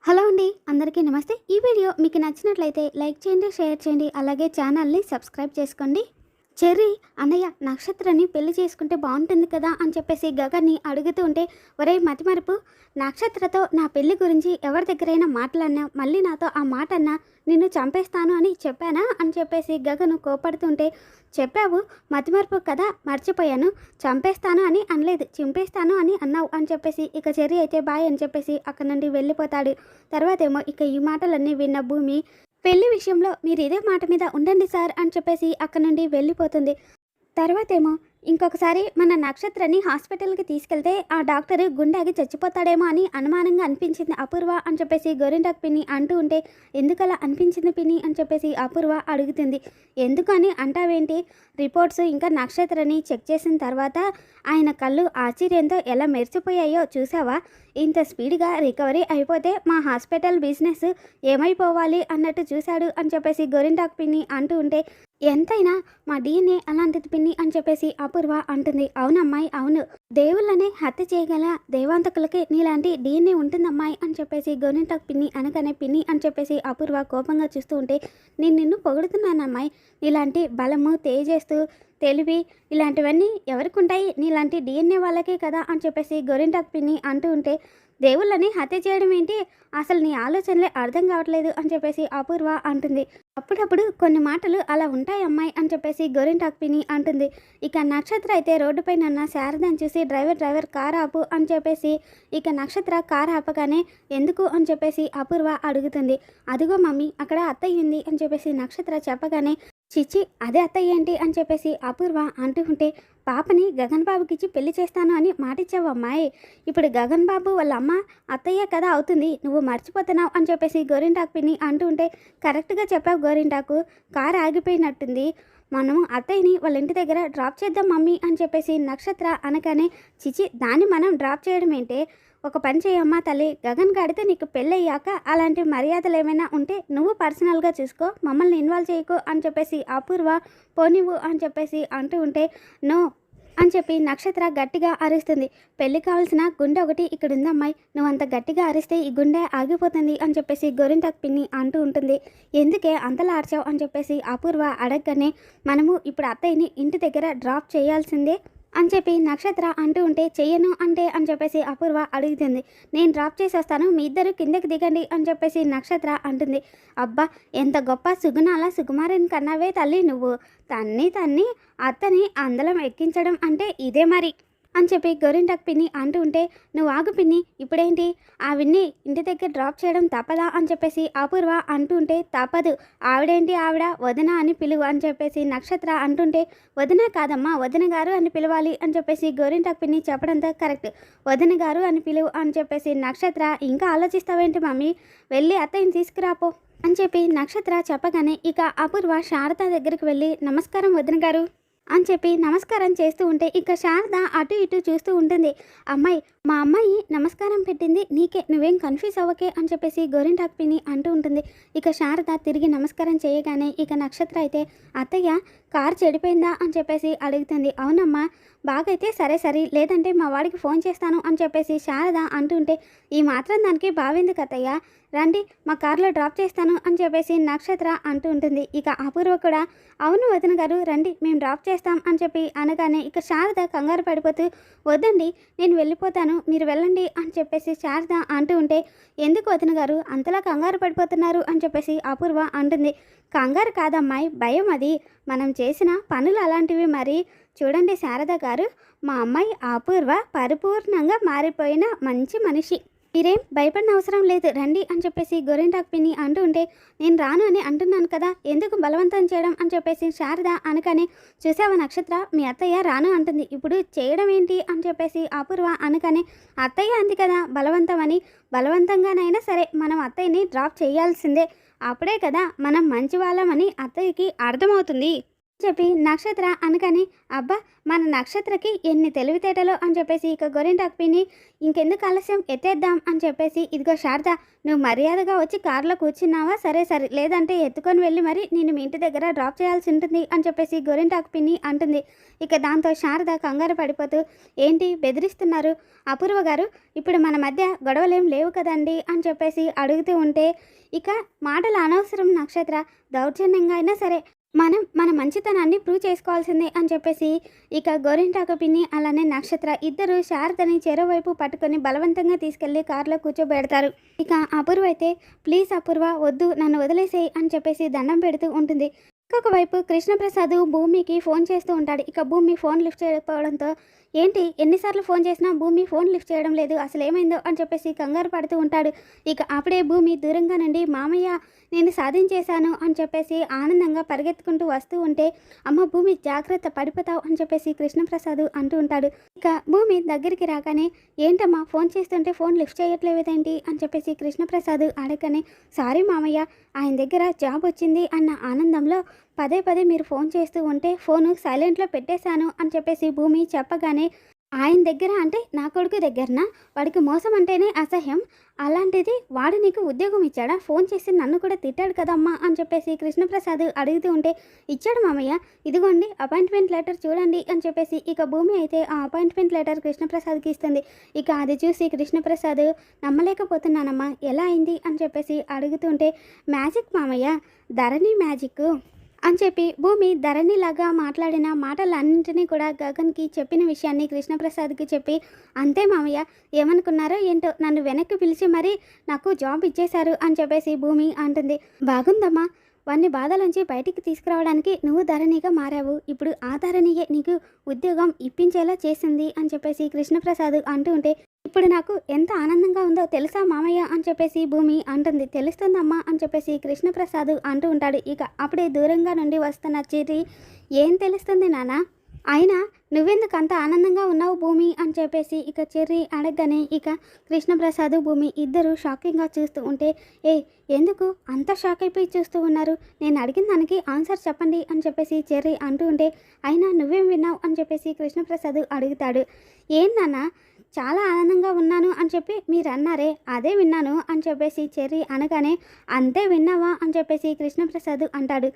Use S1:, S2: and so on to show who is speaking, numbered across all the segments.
S1: Hello అండి, అందరికీ నమస్తే. ఈ వీడియో మీకు నచ్చినట్లయితే లైక్ చేయండి, షేర్ చేయండి, అలాగే ఛానల్ని సబ్స్క్రైబ్ చేసుకోండి. చెర్రీ అన్నయ్య నక్షత్రాన్ని పెళ్లి చేసుకుంటే బాగుంటుంది కదా అని చెప్పేసి గగన్ని అడుగుతూ ఉంటే, ఒరే మతిమరుపు, నక్షత్రతో నా పెళ్లి గురించి ఎవరి దగ్గరైనా మాట్లాడినా మళ్ళీ నాతో ఆ మాట అన్నా నిన్ను చంపేస్తాను అని చెప్పానా అని చెప్పేసి గగను కోపడుతుంటే, చెప్పావు మతిమరుపు కదా, మర్చిపోయాను, చంపేస్తాను అని అనలేదు, చింపేస్తాను అని అన్నావు అని చెప్పేసి ఇక చెర్రీ అయితే బాయ్ అని చెప్పేసి అక్కడి నుండి వెళ్ళిపోతాడు. తర్వాతేమో ఇక ఈ మాటలన్నీ విన్న భూమి, పెళ్లి విషయంలో మీరు ఇదే మాట మీద ఉండండి సార్ అని చెప్పేసి అక్కడ నుండి వెళ్ళిపోతుంది. తర్వాతేమో ఇంకొకసారి మన నక్షత్రాన్ని హాస్పిటల్కి తీసుకెళ్తే ఆ డాక్టర్ గుండెకి చచ్చిపోతాడేమో అని అనుమానంగా అనిపించింది అపూర్వ అని చెప్పేసి గోరింటాకు పిన్ని అంటూ ఉంటే, ఎందుకలా అనిపించింది పిన్ని అని చెప్పేసి అపూర్వ అడుగుతుంది. ఎందుకని అంటావేంటి, రిపోర్ట్స్ ఇంకా నక్షత్రాన్ని చెక్ చేసిన తర్వాత ఆయన కళ్ళు ఆశ్చర్యంతో ఎలా మెరిచిపోయాయో చూసావా, ఇంత స్పీడ్గా రికవరీ అయిపోతే మా హాస్పిటల్ బిజినెస్ ఏమైపోవాలి అన్నట్టు చూశాడు అని చెప్పేసి గోరింటాకు పిన్ని అంటూ ఉంటే, ఎంతైనా మా డిఎన్ఏ అలాంటిది పిన్ని అని చెప్పేసి అపూర్వ అంటుంది. అవునమ్మాయి, అవును, దేవుళ్ళనే హత్య చేయగల దేవాంతకులకి నీలాంటి డిఎన్ఏ ఉంటుందమ్మాయి అని చెప్పేసి గోరింటాకు పిన్ని అనగానే, పిన్ని అని చెప్పేసి అపూర్వ కోపంగా చూస్తూ ఉంటే, నేను నిన్ను పొగుడుతున్నానమ్మాయి, నీలాంటి బలము, తేజస్సు, తెలివి ఇలాంటివన్నీ ఎవరికి ఉంటాయి, నీలాంటి డిఎన్ఏ వాళ్ళకే కదా అని చెప్పేసి గోరింటాకు పిన్ని అంటూ ఉంటే, దేవుళ్ళని హత్య చేయడం ఏంటి, అసలు నీ ఆలోచనలే అర్థం కావట్లేదు అని చెప్పేసి అపూర్వ అంటుంది. అప్పుడప్పుడు కొన్ని మాటలు అలా ఉంటాయి అమ్మాయి అని చెప్పేసి గోరింటాకు పిన్ని అంటుంది. ఇక నక్షత్ర అయితే రోడ్డుపైన ఉన్న శారదని చూసి డ్రైవర్ కార్ ఆపు అని చెప్పేసి ఇక నక్షత్ర కార్ ఆపగానే, ఎందుకు అని చెప్పేసి అపూర్వ అడుగుతుంది. అదిగో మమ్మీ అక్కడ అత్తయ్య ఉంది అని చెప్పేసి నక్షత్ర చెప్పగానే, చిచ్చి అదే అత్తయ్య ఏంటి అని చెప్పేసి అపూర్వ అంటూ ఉంటే, పాపని గగన్ బాబుకిచ్చి పెళ్లి చేస్తాను అని మాటిచ్చావు అమ్మాయి, ఇప్పుడు గగన్ బాబు వాళ్ళ అమ్మ అత్తయ్య కదా అవుతుంది, నువ్వు మర్చిపోతున్నావు అని చెప్పేసి గోరింటాకు పిన్ని అంటూ ఉంటే, కరెక్ట్గా చెప్పావు గోరింటాకు, కారు ఆగిపోయినట్టుంది, మనం అత్తయ్యని వాళ్ళ ఇంటి దగ్గర డ్రాప్ చేద్దాం మమ్మీ అని చెప్పేసి నక్షత్ర అనగానే, చిచి దాన్ని మనం డ్రాప్ చేయడం ఏంటే, ఒక పని చేయమ్మా తల్లి, గగన్ గాడితే నీకు పెళ్ళయ్యాక అలాంటి మర్యాదలు ఏమైనా ఉంటే నువ్వు పర్సనల్గా చూసుకో, మమ్మల్ని ఇన్వాల్వ్ చేయకు అని చెప్పేసి అపూర్వ పోనివ్వు అని చెప్పేసి అంటూ ఉంటే, నో అని చెప్పి నక్షత్ర గట్టిగా అరుస్తుంది. పెళ్ళి కావాల్సిన గుండె ఒకటి ఇక్కడ ఉందమ్మాయి, నువ్వు అంత గట్టిగా అరిస్తే ఈ గుండె ఆగిపోతుంది అని చెప్పేసి గోరింటాకు పిన్ని అంటూ ఉంటుంది. ఎందుకే అంతలా ఆర్చావు అని చెప్పేసి అపూర్వ అడగగానే, మనము ఇప్పుడు అత్తయ్యని ఇంటి దగ్గర డ్రాప్ చేయాల్సిందే అని చెప్పి నక్షత్ర అంటూ ఉంటే, చెయ్యను అంటే అని చెప్పేసి అపూర్వ అడుగుతుంది. నేను డ్రాప్ చేసేస్తాను, మీ ఇద్దరు కిందకి దిగండి అని చెప్పేసి నక్షత్ర అంటుంది. అబ్బా ఎంత గొప్ప సుగుణాల సుకుమారుని కన్నావే తల్లి నువ్వు, తన్ని అత్తని అందలం ఎక్కించడం అంటే ఇదే మరి అని చెప్పి గోరింటాకు పిన్ని అంటూ ఉంటే, నువ్వు ఆగు పిన్ని, ఇప్పుడేంటి ఆవిడ్ని ఇంటి దగ్గర డ్రాప్ చేయడం తప్పదా అని చెప్పేసి అపూర్వ అంటూ ఉంటే, తప్పదు, ఆవిడేంటి ఆవిడ వదిన అని పిలువు అని చెప్పేసి నక్షత్ర అంటుంటే, వదిన కాదమ్మా వదిన గారు అని పిలవాలి అని చెప్పేసి గోరింటాకు పిన్ని చెప్పడంతో, కరెక్ట్, వదిన గారు అని పిలువు అని చెప్పేసి నక్షత్ర, ఇంకా ఆలోచిస్తావేంటి మమ్మీ, వెళ్ళి అత్తయ్యని తీసుకురాపో అని చెప్పి నక్షత్ర చెప్పగానే ఇక అపూర్వ శారద దగ్గరికి వెళ్ళి, నమస్కారం వదిన గారు అని చెప్పి నమస్కారం చేస్తూ ఉంటే ఇక శారద అటు ఇటు చూస్తూ ఉంటుంది. అమ్మాయి, మా అమ్మాయి నమస్కారం పెట్టింది నీకే, నువ్వేం కన్ఫ్యూజ్ అవ్వకే అని చెప్పేసి గోరింటాకు పిన్ని అంటూ ఉంటుంది. ఇక శారద తిరిగి నమస్కారం చేయగానే ఇక నక్షత్ర అయితే, అత్తయ్య కారు చెడిపోయిందా అని చెప్పేసి అడుగుతుంది. అవునమ్మా, బాగైతే సరే లేదంటే మా వాడికి ఫోన్ చేస్తాను అని చెప్పేసి శారద అంటుంటే, ఈ మాత్రం దానికి బావేందుకు అత్తయ్య, రండి మా కార్లో డ్రాప్ చేస్తాను అని చెప్పేసి నక్షత్ర అంటూ ఉంటుంది. ఇక అపూర్వ కూడా, అవును వదిన గారు రండి మేము డ్రాప్ చేస్తాం అని చెప్పి అనగానే ఇక శారద కంగారు పడిపోతూ, వద్దండి నేను వెళ్ళిపోతాను మీరు వెళ్ళండి అని చెప్పేసి శారద అంటూ ఉంటే, ఎందుకు వదిన గారు అంతలా కంగారు పడిపోతున్నారు అని చెప్పేసి అపూర్వ అంటుంది. కంగారు కాదమ్మాయి, భయం, అది మనం చేసిన పనులు అలాంటివి మరి, చూడండి శారద గారు, మా అమ్మాయి అపూర్వ పరిపూర్ణంగా మారిపోయిన మంచి మనిషి, మీరేం భయపడిన అవసరం లేదు రండి అని చెప్పేసి గోరింటాకు పిన్ని అంటూ ఉంటే, నేను రాను అని అంటున్నాను కదా, ఎందుకు బలవంతం చేయడం అని చెప్పేసి శారద అనగానే, చూసావా నక్షత్ర, మీ అత్తయ్య రాను అంటుంది, ఇప్పుడు చేయడం ఏంటి అని చెప్పేసి అపూర్వ అనగానే, అత్తయ్య అంది కదా బలవంతం అని, బలవంతంగానైనా సరే మనం అత్తయ్యని డ్రాప్ చేయాల్సిందే, అప్పుడే కదా మనం మంచి వాళ్ళమని అత్తయ్యకి అర్థమవుతుంది. చెప్పి నక్షత్ర అనగానే అబ్బా మన నక్షత్రకి ఎన్ని తెలివితేటలో అని చెప్పేసి ఇక గోరింటాకు పిన్ని ఇంకెందుకు ఆలస్యం ఎత్తేద్దాం అని చెప్పేసి ఇదిగో శారద నువ్వు మర్యాదగా వచ్చి కారులో కూర్చున్నావా సరే సరే లేదంటే ఎత్తుకొని వెళ్ళి మరి నేను మీ ఇంటి దగ్గర డ్రాప్ చేయాల్సి ఉంటుంది అని చెప్పేసి గోరింటాకు పిన్ని అంటుంది. ఇక దాంతో శారద కంగారు పడిపోతూ ఏంటి బెదిరిస్తున్నారు అపూర్వ గారు ఇప్పుడు మన మధ్య గొడవలేం లేవు కదండి అని చెప్పేసి అడుగుతూ ఉంటే ఇక మాటలు అనవసరం నక్షత్ర దౌర్జన్యంగా అయినా సరే మన మంచితనాన్ని ప్రూవ్ చేసుకోవాల్సిందే అని చెప్పేసి ఇక గోరింటాకు పిన్ని అలానే నక్షత్ర ఇద్దరు శారదని చెరోవైపు పట్టుకొని బలవంతంగా తీసుకెళ్లి కారులో కూర్చోబెడతారు. ఇక అపూర్వ అయితే ప్లీజ్ అపూర్వ వద్దు నన్ను వదిలేసేయి అని చెప్పేసి దండం పెడుతూ ఉంటుంది. ఇంకొక వైపు కృష్ణప్రసాద్ భూమికి ఫోన్ చేస్తూ ఉంటాడు. ఇక భూమి ఫోన్ లిఫ్ట్ చేయకపోవడంతో ఏంటి ఎన్నిసార్లు ఫోన్ చేసినా భూమి ఫోన్ లిఫ్ట్ చేయడం లేదు అసలు ఏమైందో అని చెప్పేసి కంగారు పడుతూ ఉంటాడు. ఇక అప్పుడే భూమి దూరంగా నుండి మామయ్య నేను సాధించేశాను అని చెప్పేసి ఆనందంగా పరిగెత్తుకుంటూ వస్తూ ఉంటే అమ్మ భూమి జాగ్రత్త పడిపోతావు అని చెప్పేసి కృష్ణప్రసాద్ అంటూ ఉంటాడు. ఇక భూమి దగ్గరికి రాగానే ఏంటమ్మా ఫోన్ చేస్తుంటే ఫోన్ లిఫ్ట్ చేయట్లేదేంటి అని చెప్పేసి కృష్ణప్రసాద్ అడగనే సారీ మామయ్య ఆయన దగ్గర జాబ్ వచ్చింది అన్న ఆనందంలో పదే పదే మీరు ఫోన్ చేస్తూ ఉంటే ఫోను సైలెంట్లో పెట్టేశాను అని చెప్పేసి భూమి చెప్పగానే ఆయన దగ్గర అంటే నా కొడుకు దగ్గరనా వాడికి మోసం అంటేనే అసహ్యం అలాంటిది వాడు నీకు ఉద్యోగం ఇచ్చాడా ఫోన్ చేసి నన్ను కూడా తిట్టాడు కదమ్మా అని చెప్పేసి కృష్ణప్రసాద్ అడుగుతూ ఉంటే ఇచ్చాడు మామయ్య ఇదిగోండి అపాయింట్మెంట్ లెటర్ చూడండి అని చెప్పేసి ఇక భూమి అయితే ఆ అపాయింట్మెంట్ లెటర్ కృష్ణప్రసాద్కి ఇస్తుంది. ఇక అది చూసి కృష్ణప్రసాద్ నమ్మలేకపోతున్నానమ్మా ఎలా అయింది అని చెప్పేసి అడుగుతుంటే మ్యాజిక్ మామయ్య ధరణి మ్యాజిక్ అని చెప్పి భూమి ధరణిలాగా మాట్లాడిన మాటలన్నింటినీ కూడా గగన్కి చెప్పిన విషయాన్ని కృష్ణప్రసాద్కి చెప్పి అంతే మామయ్య ఏమనుకున్నారో ఏంటో నన్ను వెనక్కి పిలిచి మరీ నాకు జాబ్ ఇచ్చేశారు అని చెప్పేసి భూమి అంటుంది. బాగుందమ్మా వాన్ని బాధలోంచి బయటికి తీసుకురావడానికి నువ్వు ధరణిగా మారావు ఇప్పుడు ఆ ధరణియే నీకు ఉద్యోగం ఇప్పించేలా చేసింది అని చెప్పేసి కృష్ణప్రసాద్ అంటూ ఉంటే ఇప్పుడు నాకు ఎంత ఆనందంగా ఉందో తెలుసా మామయ్య అని చెప్పేసి భూమి అంటుంది. తెలుస్తుందమ్మా అని చెప్పేసి కృష్ణప్రసాద్ అంటూ ఉంటాడు. ఇక అప్పుడే దూరంగా నుండి వస్తున్న చిరి ఏం తెలుస్తుంది నాన్న అయినా నువ్వెందుకు అంత ఆనందంగా ఉన్నావు భూమి అని చెప్పేసి ఇక చెర్రీ అడగగానే ఇక కృష్ణప్రసాద్ భూమి ఇద్దరు షాకింగ్గా చూస్తూ ఉంటే ఎందుకు అంత షాక్ అయిపోయి చూస్తూ ఉన్నారు నేను అడిగిన దానికి ఆన్సర్ చెప్పండి అని చెప్పేసి చెర్రీ అంటూ ఉంటే అయినా నువ్వేం విన్నావు అని చెప్పేసి కృష్ణప్రసాద్ అడుగుతాడు. ఏం నాన్న చాలా ఆనందంగా ఉన్నాను అని చెప్పి మీరు అన్నారే అదే విన్నాను అని చెప్పేసి చెర్రీ అనగానే అంతే విన్నావా అని చెప్పేసి కృష్ణప్రసాద్ అంటాడు.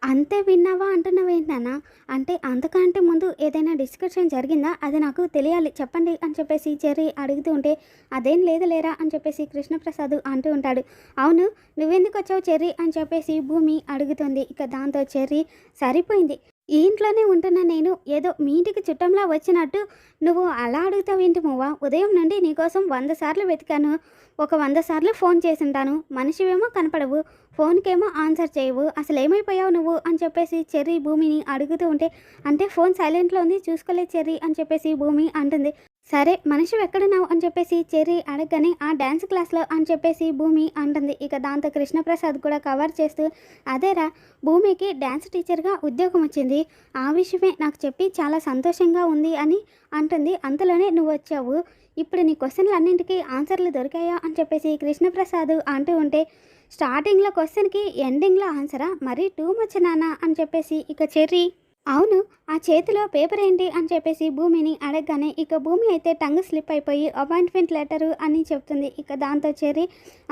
S1: అంతే విన్నావా అంటున్నావేంటన్నా అంటే అంతకంటే ముందు ఏదైనా డిస్కషన్ జరిగిందా అది నాకు తెలియాలి చెప్పండి అని చెప్పేసి చెర్రీ అడుగుతూ ఉంటే అదేం లేదు లేరా అని చెప్పేసి కృష్ణప్రసాద్ అంటూ ఉంటాడు. అవును నువ్వెందుకు వచ్చావు చెర్రీ అని చెప్పేసి భూమి అడుగుతుంది. ఇక దాంతో చెర్రీ సరిపోయింది ఈ ఇంట్లోనే ఉంటున్నా నేను ఏదో మీ ఇంటికి చుట్టంలా వచ్చినట్టు నువ్వు అలా అడుగుతావేంటి మువ్వా ఉదయం నుండి నీకోసం 100 సార్లు వెతికాను ఒక 100 సార్లు ఫోన్ చేసింటాను మనిషివేమో కనపడవు ఫోన్కేమో ఆన్సర్ చేయవు అసలు ఏమైపోయావు నువ్వు అని చెప్పేసి చెర్రీ భూమిని అడుగుతూ ఉంటే అంటే ఫోన్ సైలెంట్లో ఉంది చూసుకోలేదు చెర్రీ అని చెప్పేసి భూమి అంటుంది. సరే మనిషి ఎక్కడున్నావు అని చెప్పేసి చెర్రీ అడగగానే ఆ డ్యాన్స్ క్లాస్లో అని చెప్పేసి భూమి అంటుంది. ఇక దాంతో కృష్ణప్రసాద్ కూడా కవర్ చేస్తూ అదేరా భూమికి డ్యాన్స్ టీచర్గా ఉద్యోగం వచ్చింది ఆ విషయమే నాకు చెప్పి చాలా సంతోషంగా ఉంది అని అంటుంది. అంతలోనే నువ్వు వచ్చావు ఇప్పుడు నీ క్వశ్చన్లు అన్నింటికీ ఆన్సర్లు దొరికాయా అని చెప్పేసి కృష్ణప్రసాద్ అంటూ ఉంటే స్టార్టింగ్లో క్వశ్చన్కి ఎండింగ్లో ఆన్సరా మరీ టూ మచ్ నాన్న అని చెప్పేసి ఇక చెర్రీ అవును ఆ చేతిలో పేపర్ ఏంటి అని చెప్పేసి భూమిని అడగగానే ఇక భూమి అయితే టంగ్ స్లిప్ అయిపోయి అపాయింట్మెంట్ లెటరు అని చెప్తుంది. ఇక దాంతో చెర్రీ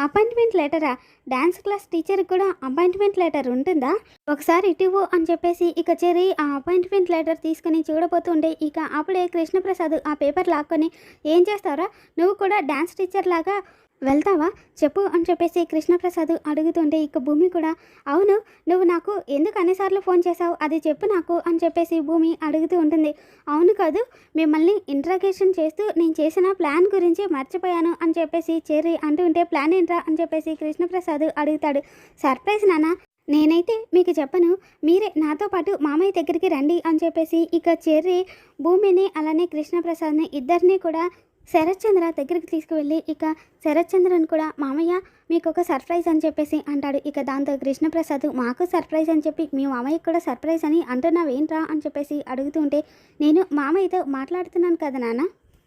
S1: అపాయింట్మెంట్ లెటరా డ్యాన్స్ క్లాస్ టీచర్కి కూడా అపాయింట్మెంట్ లెటర్ ఉంటుందా ఒకసారి ఇటువు అని చెప్పేసి ఇక చెర్రీ ఆ అపాయింట్మెంట్ లెటర్ తీసుకుని చూడబోతుండే ఇక అప్పుడే కృష్ణప్రసాద్ ఆ పేపర్ లాక్కొని ఏం చేస్తారా నువ్వు కూడా డ్యాన్స్ టీచర్ లాగా వెళ్తావా చెప్పు అని చెప్పేసి కృష్ణప్రసాద్ అడుగుతుంటే ఇక భూమి కూడా అవును నువ్వు నాకు ఎందుకు అన్నిసార్లు ఫోన్ చేసావు అది చెప్పు నాకు అని చెప్పేసి భూమి అడుగుతూ ఉంటుంది. అవును కాదు మిమ్మల్ని ఇంట్రాగేషన్ చేస్తూ నేను చేసిన ప్లాన్ గురించి మర్చిపోయాను అని చెప్పేసి చెర్రీ అంటూ ఉంటే ప్లాన్ ఏంట్రా అని చెప్పేసి కృష్ణప్రసాద్ అడుగుతాడు. సర్ప్రైజ్ నాన్న నేనైతే మీకు చెప్పను మీరే నాతో పాటు మామయ్య దగ్గరికి రండి అని చెప్పేసి ఇక చెర్రీ భూమిని అలానే కృష్ణప్రసాద్ని ఇద్దరిని కూడా శరత్చంద్ర దగ్గరికి తీసుకువెళ్ళి ఇక శరత్చంద్రన్ కూడా మామయ్య మీకు ఒక సర్ప్రైజ్ అని చెప్పేసి అంటాడు. ఇక దాంతో కృష్ణప్రసాద్ మాకు సర్ప్రైజ్ అని చెప్పి మీ మామయ్యకి కూడా సర్ప్రైజ్ అని అంటున్నావేంట్రా అని చెప్పేసి అడుగుతూ ఉంటే నేను మామయ్యతో మాట్లాడుతున్నాను కదా నాన్న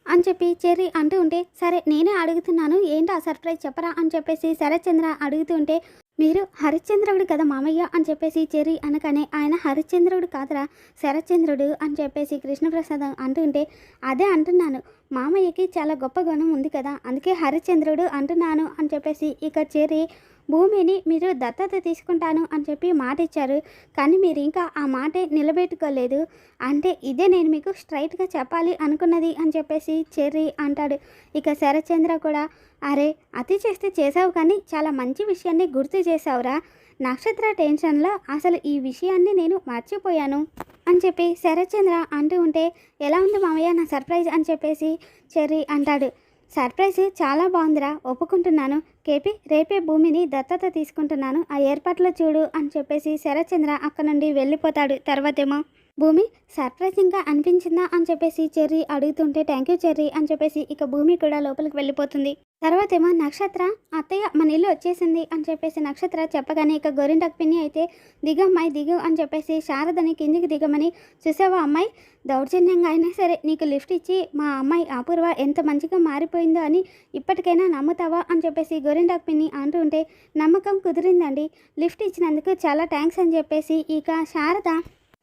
S1: అని చెప్పి చెర్రీ అంటూ ఉంటే సరే నేనే అడుగుతున్నాను ఏంటి ఆ సర్ప్రైజ్ చెప్పరా అని చెప్పేసి శరత్చంద్ర అడుగుతూ ఉంటే మీరు హరిశ్చంద్రుడు కదా మామయ్య అని చెప్పేసి చెర్రీ అనగానే ఆయన హరిశ్చంద్రుడు కాదురా శరశ్చంద్రుడు అని చెప్పేసి కృష్ణప్రసాద్ అంటుంటే అదే అంటున్నాను మామయ్యకి చాలా గొప్ప గుణం ఉంది కదా అందుకే హరిశ్చంద్రుడు అంటున్నాను అని చెప్పేసి ఇక చెర్రీ భూమిని మీరు దత్తత తీసుకుంటాను అని చెప్పి మాట ఇచ్చారు కానీ మీరు ఇంకా ఆ మాటే నిలబెట్టుకోలేదు అంటే ఇదే నేను మీకు స్ట్రైట్గా చెప్పాలి అనుకున్నది అని చెప్పేసి చెర్రీ అంటాడు. ఇక శరత్చంద్ర కూడా అరే అతి చేస్తే చేసావు కానీ చాలా మంచి విషయాన్ని గుర్తు చేసావురా నక్షత్ర టెన్షన్లో అసలు ఈ విషయాన్ని నేను మర్చిపోయాను అని చెప్పి శరత్చంద్ర అంటూ ఉంటే ఎలా ఉంది మామయ్య నా సర్ప్రైజ్ అని చెప్పేసి చెర్రీ అంటాడు. సర్ప్రైజ్ చాలా బాగుందిరా ఒప్పుకుంటున్నాను కేపీ రేపే భూమిని దత్తత తీసుకుంటున్నాను ఆ ఏర్పాట్లు చూడు అని చెప్పేసి శరత్చంద్ర అక్కడ నుండి వెళ్ళిపోతాడు. తర్వాతేమో భూమి సర్ప్రైజింగ్గా అనిపించిందా అని చెప్పేసి చెర్రీ అడుగుతుంటే థ్యాంక్ యూ చెర్రీ అని చెప్పేసి ఇక భూమి కూడా లోపలికి వెళ్ళిపోతుంది. తర్వాతేమో నక్షత్ర అత్తయ్య మన ఇల్లు వచ్చేసింది అని చెప్పేసి నక్షత్ర చెప్పగానే ఇక గోరింటాకు పిన్ని అయితే దిగమ్మాయి దిగు అని చెప్పేసి శారదని కిందికి దిగమని చూసావా అమ్మాయి దౌర్జన్యంగా అయినా సరే నీకు లిఫ్ట్ ఇచ్చి మా అమ్మాయి అపూర్వ ఎంత మంచిగా మారిపోయిందో అని ఇప్పటికైనా నమ్ముతావా అని చెప్పేసి గోరింటాకు పిన్ని అంటూ ఉంటే నమ్మకం కుదిరిందండి లిఫ్ట్ ఇచ్చినందుకు చాలా థ్యాంక్స్ అని చెప్పేసి ఇక శారద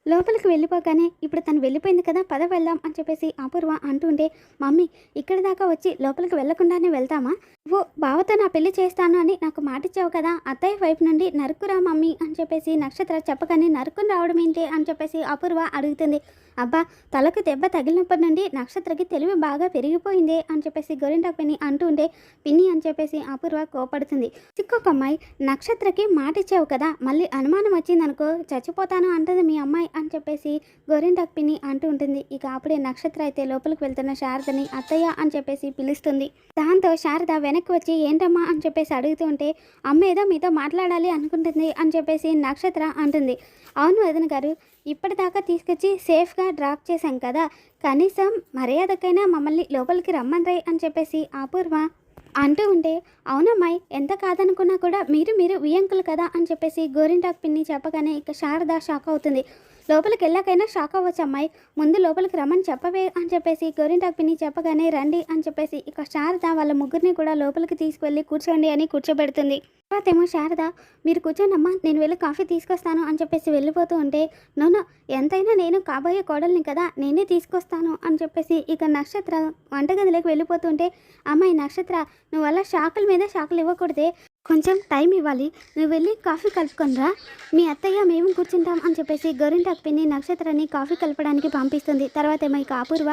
S1: లోపలికి వెళ్ళిపోగానే ఇప్పుడు తను వెళ్ళిపోయింది కదా పద వెళ్దాం అని చెప్పేసి అపూర్వ అంటుంటే మమ్మీ ఇక్కడి దాకా వచ్చి లోపలికి వెళ్లకుండానే వెళ్తామా ఓ బావతో నా పెళ్లి చేస్తాను అని నాకు మాటిచ్చావు కదా అత్తయ్య వైపు నుండి నరుకురా మమ్మీ అని చెప్పేసి నక్షత్ర చెప్పగానే నరుకుని రావడం ఏంటి అని చెప్పేసి అపూర్వ అడుగుతుంది. అబ్బా తలకు దెబ్బ తగిలినప్పటి నుండి నక్షత్రకి తెలివి బాగా పెరిగిపోయిందే అని చెప్పేసి గోరింటాకు పిన్ని అంటూ ఉంటే పిన్ని అని చెప్పేసి అపూర్వ కోపడుతుంది. చిక్కొక అమ్మాయి నక్షత్రకి మాటిచ్చావు కదా మళ్ళీ అనుమానం వచ్చిందనుకో చచ్చిపోతాను అంటుంది మీ అమ్మాయి అని చెప్పేసి గోరింటాకు పిన్ని అంటూ ఉంటుంది. ఇక అప్పుడే నక్షత్ర అయితే లోపలికి వెళ్తున్న శారదని అత్తయ్య అని చెప్పేసి పిలుస్తుంది. దాంతో శారద వెనక్కి వచ్చి ఏంటమ్మా అని చెప్పేసి అడుగుతూ ఉంటే అమ్మ ఏదో మీతో మాట్లాడాలి అనుకుంటుంది అని చెప్పేసి నక్షత్ర అంటుంది. అవును వదిన గారు ఇప్పటిదాకా తీసుకొచ్చి సేఫ్గా డ్రాప్ చేశాం కదా కనీసం మర్యాదకైనా మమ్మల్ని లోపలికి రమ్మన్రై అని చెప్పేసి అపూర్వ అంటూ ఉంటే అవునమ్మాయి ఎంత కాదనుకున్నా కూడా మీరు వియంకులు కదా అని చెప్పేసి గోరింటాకు పిన్ని చెప్పగానే ఇక శారద షాక్ అవుతుంది. లోపలికి వెళ్ళాకైనా షాక్ అవ్వచ్చు అమ్మాయి ముందు లోపలికి రమ్మని చెప్పవే అని చెప్పేసి గోరింటాకు పిన్ని చెప్పగానే రండి అని చెప్పేసి ఇక శారద వాళ్ళ ముగ్గురిని కూడా లోపలికి తీసుకువెళ్ళి కూర్చోండి అని కూర్చోబెడుతుంది. తర్వాతేమో శారద మీరు కూర్చోండమ్మా నేను వెళ్ళి కాఫీ తీసుకొస్తాను అని చెప్పేసి వెళ్ళిపోతూ ఉంటే నోనో ఎంతైనా నేను కాబోయే కోడల్ని కదా నేనే తీసుకొస్తాను అని చెప్పేసి ఇక నక్షత్ర వంటగదిలోకి వెళ్ళిపోతుంటే అమ్మాయి నక్షత్ర నువ్వు అలా షాకుల మీద షాకులు ఇవ్వకూడదే కొంచెం టైం ఇవ్వాలి నువ్వు వెళ్ళి కాఫీ కలుపుకొనిరా మీ అత్తయ్య మేము కూర్చుంటాం అని చెప్పేసి గోరింటాకు పిన్ని నక్షత్రాన్ని కాఫీ కలపడానికి పంపిస్తుంది. తర్వాత ఏమో ఇక అపూర్వ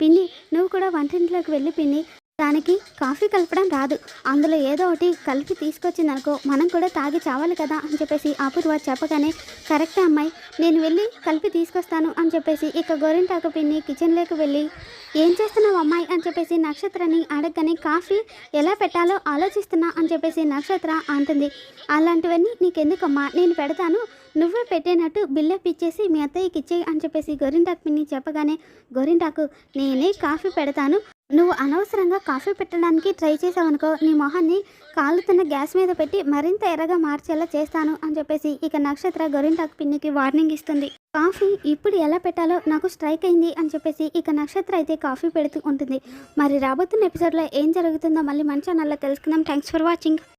S1: పిన్ని నువ్వు కూడా వంటింట్లోకి వెళ్ళి పిన్ని దానికి కాఫీ కలపడం రాదు అందులో ఏదో ఒకటి కలిపి తీసుకొచ్చిందనుకో మనం కూడా తాగి చావాలి కదా అని చెప్పేసి అపూర్వ చెప్పగానే కరెక్టే అమ్మాయి నేను వెళ్ళి కలిపి తీసుకొస్తాను అని చెప్పేసి ఇక గోరింటాకు పిన్ని కిచెన్లోకి వెళ్ళి ఏం చేస్తున్నావు అమ్మాయి అని చెప్పేసి నక్షత్రాన్ని అడగగానే కాఫీ ఎలా పెట్టాలో ఆలోచిస్తున్నా అని చెప్పేసి నక్షత్ర అంటుంది. అలాంటివన్నీ నీకెందుకమ్మా నేను పెడతాను నువ్వే పెట్టేనట్టు బిల్లెప్ ఇచ్చేసి మీ అత్తయ్యకి ఇచ్చేయి అని చెప్పేసి గోరింటాకు పిన్ని చెప్పగానే గోరింటాకు నేనే కాఫీ పెడతాను నువ్వు అనవసరంగా కాఫీ పెట్టడానికి ట్రై చేసావనుకో నీ మొహాన్ని కాలుతున్న గ్యాస్ మీద పెట్టి మరింత ఎర్రగా మార్చేలా చేస్తాను అని చెప్పేసి ఇక నక్షత్ర గోరింటాకు పిన్నికి వార్నింగ్ ఇస్తుంది. కాఫీ ఇప్పుడు ఎలా పెట్టాలో నాకు స్ట్రైక్ అయింది అని చెప్పేసి ఇక నక్షత్ర అయితే కాఫీ పెడుతూ ఉంటుంది. మరి రాబోతున్న ఎపిసోడ్లో ఏం జరుగుతుందో మళ్ళీ మన ఛానల్లో తెలుసుకుందాం. Thanks for watching.